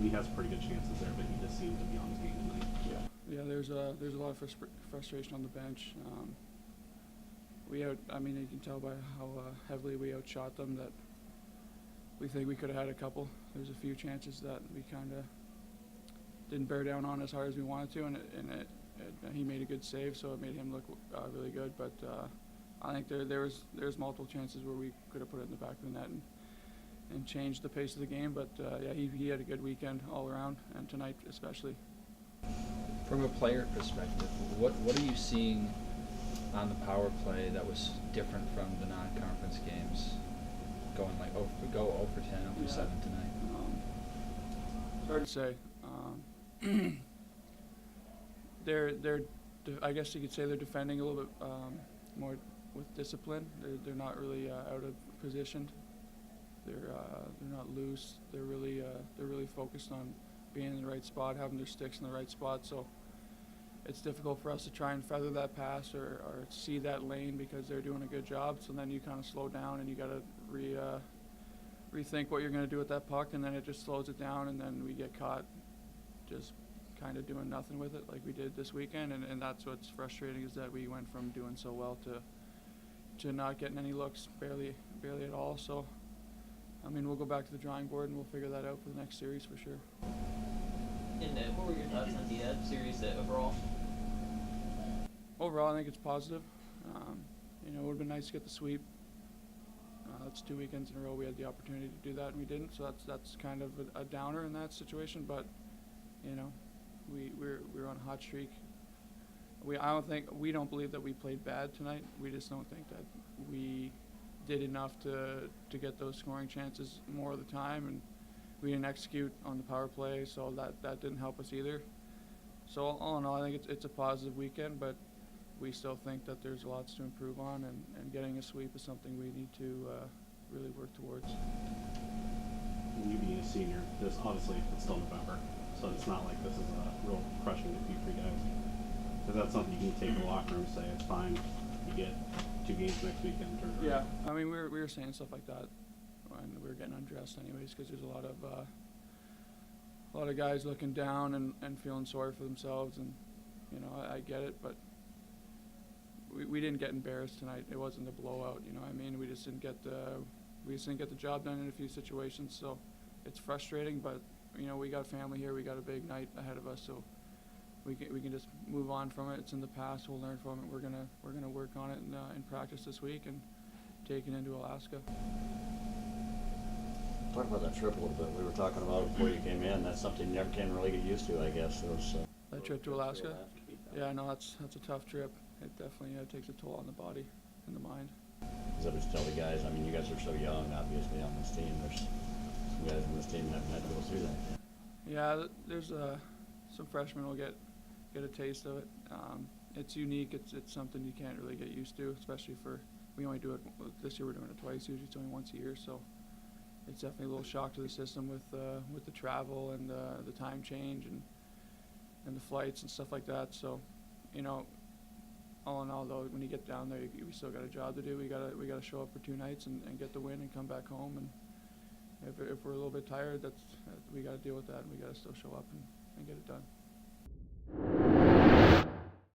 he has pretty good chances there, but he just seemed to be on his game tonight. Yeah. There's a lot of frustration on the bench. I mean, you can tell by how heavily we outshot them that we think we could have had a couple. There's a few chances that we kind of didn't bear down on as hard as we wanted to, and he made a good save, so it made him look really good. But I think there's multiple chances where we could have put it in the back of the net and changed the pace of the game. But yeah, he had a good weekend all around, and tonight especially. From a player perspective, what are you seeing on the power play that was different from the non-conference games, going like 0 for 10, 0 for 7 tonight? It's hard to say. I guess you could say they're defending a little bit more with discipline. They're not really out of position. They're not loose. They're really focused on being in the right spot, having their sticks in the right spot. So it's difficult for us to try and feather that pass or see that lane because they're doing a good job. So then you kind of slow down and you got to rethink what you're going to do with that puck, and then it just slows it down, and then we get caught just kind of doing nothing with it like we did this weekend. And that's what's frustrating, is that we went from doing so well to not getting any looks, barely at all. So I mean, we'll go back to the drawing board and we'll figure that out for the next series for sure. And what were your thoughts on the series overall? Overall, I think it's positive. It would have been nice to get the sweep. That's 2 weekends in a row we had the opportunity to do that and we didn't. So that's kind of a downer in that situation. But we're on a hot streak. We don't believe that we played bad tonight. We just don't think that we did enough to get those scoring chances more of the time, and we didn't execute on the power play, so that didn't help us either. So all in all, I think it's a positive weekend, but we still think that there's lots to improve on, and getting a sweep is something we need to really work towards. You being a senior, it's still November, so it's not like this is a real crushing defeat for you guys. Is that something you can take to the locker room and say, it's fine, you get 2 games next weekend? Yeah, I mean, we were saying stuff like that when we were getting undressed anyways, because there's a lot of guys looking down and feeling sorry for themselves, and I get it, but we didn't get embarrassed tonight. It wasn't a blowout, I mean, we just didn't get the job done in a few situations. So it's frustrating, but we got family here, we got a big night ahead of us, so we can just move on from it. It's in the past. We'll learn from it. We're gonna work on it in practice this week and take it into Alaska. Talk about that trip a little bit. We were talking about it before you came in. That's something you never can really get used to, I guess. That trip to Alaska? Yeah, no, that's a tough trip. It definitely takes a toll on the body and the mind. Because I was tell the guys, I mean, you guys are so young, obviously, on this team. There's some guys on this team that haven't had to go through that. Yeah, there's some freshmen will get a taste of it. It's unique. It's something you can't really get used to, especially we only do it this year. We're doing it twice. Usually it's only once a year, so it's definitely a little shock to the system with the travel and the time change and the flights and stuff like that. So, all in all, though, when you get down there, we still got a job to do. We gotta show up for 2 nights and get the win and come back home. And if we're a little bit tired, we gotta deal with that, and we gotta still show up and get it done.